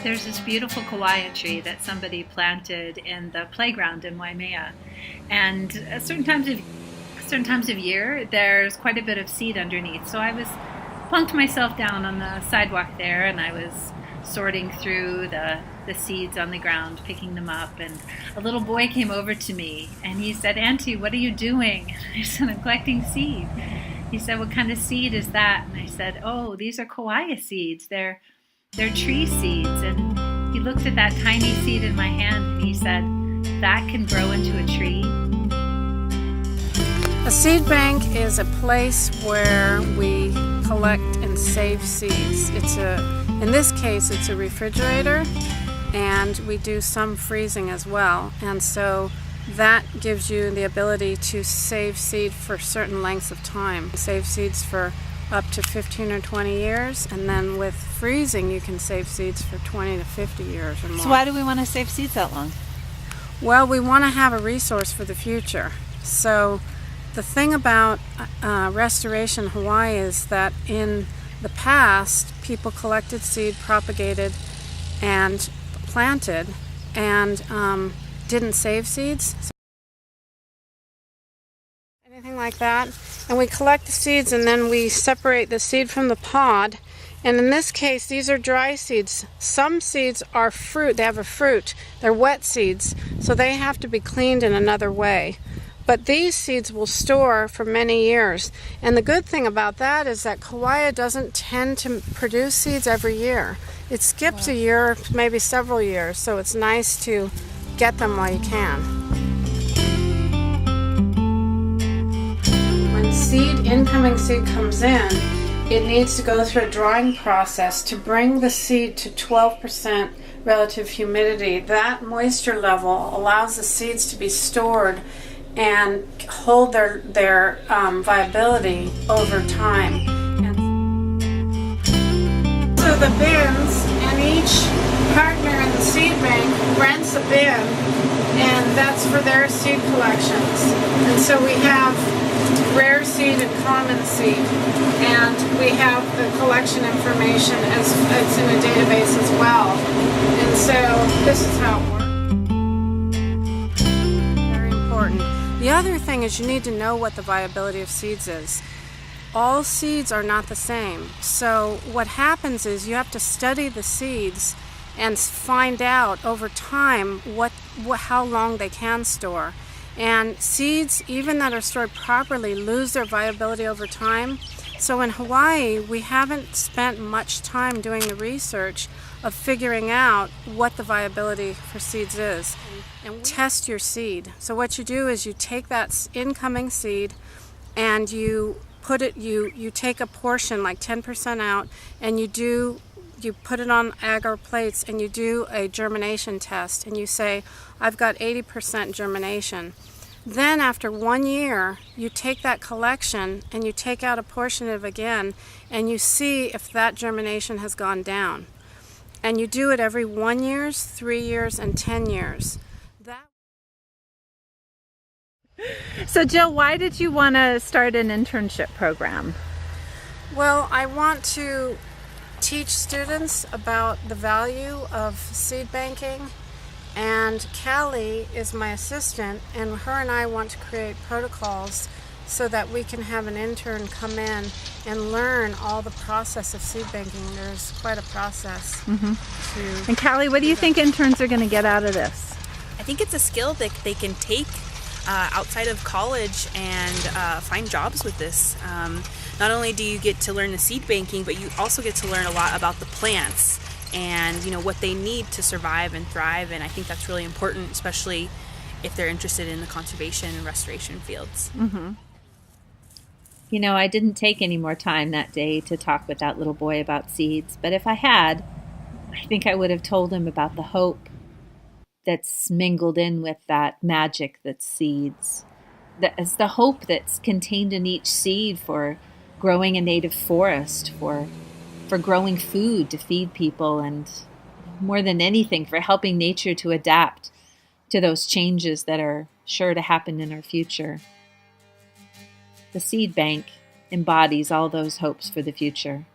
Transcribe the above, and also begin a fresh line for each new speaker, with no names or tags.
There's this beautiful kawaii tree that somebody planted in the playground in Waimea, and at certain times of year, there's quite a bit of seed underneath. So I was plunked myself down on the sidewalk there, and I was sorting through the seeds on the ground, picking them up, and a little boy came over to me, and he said, "Auntie, what are you doing?" I said, "I'm collecting seed." He said, "What kind of seed is that?" And I said, "Oh, these are kawaii seeds. They're tree seeds." And he looked at that tiny seed in my hand and he said, "That can grow into a tree."
A seed bank is a place where we collect and save seeds. In this case, it's a refrigerator, and we do some freezing as well. And so that gives you the ability to save seed for certain lengths of time. Save seeds for up to 15 or 20 years, and then with freezing you can save seeds for 20 to 50 years or more.
So why do we want to save seeds that long?
Well, we want to have a resource for the future. So the thing about restoration in Hawaii is that in the past people collected seed, propagated, and planted, and didn't save seeds. Anything like that. And we collect the seeds and then we separate the seed from the pod. And in this case, these are dry seeds. Some seeds are fruit, they have a fruit. They're wet seeds, so they have to be cleaned in another way. But these seeds will store for many years. And the good thing about that is that kawaii doesn't tend to produce seeds every year. It skips a year, maybe several years, so it's nice to get them while you can. When incoming seed comes in, it needs to go through a drying process to bring the seed to 12% relative humidity. That moisture level allows the seeds to be stored and hold their viability over time. So the bins, and each partner in the seed bank rents a bin, and that's for their seed collections. And so we have rare seed and common seed, and we have the collection information as it's in a database as well. And so this is how it works. Very important. The other thing is you need to know what the viability of seeds is. All seeds are not the same. So what happens is you have to study the seeds and find out over time how long they can store. And seeds, even that are stored properly, lose their viability over time. So in Hawaii, we haven't spent much time doing the research of figuring out what the viability for seeds is. And test your seed. So what you do is you take that incoming seed and you take a portion, like 10% out, and you put it on agar plates and you do a germination test, and you say, I've got 80% germination. Then after 1 year, you take that collection and you take out a portion of it again, and you see if that germination has gone down. And you do it every 1 year, 3 years, and 10 years.
So Jill, why did you want to start an internship program?
Well, I want to teach students about the value of seed banking, and Callie is my assistant, and her and I want to create protocols so that we can have an intern come in and learn all the process of seed banking. There's quite a process.
And Callie, what do you think interns are going to get out of this?
I think it's a skill that they can take outside of college and find jobs with this. Not only do you get to learn the seed banking, but you also get to learn a lot about the plants and what they need to survive and thrive. And I think that's really important, especially if they're interested in the conservation and restoration fields.
I didn't take any more time that day to talk with that little boy about seeds, but if I had, I think I would have told him about the hope that's mingled in with that magic that's seeds. It's the hope that's contained in each seed for growing a native forest, for growing food to feed people, and more than anything, for helping nature to adapt to those changes that are sure to happen in our future. The seed bank embodies all those hopes for the future.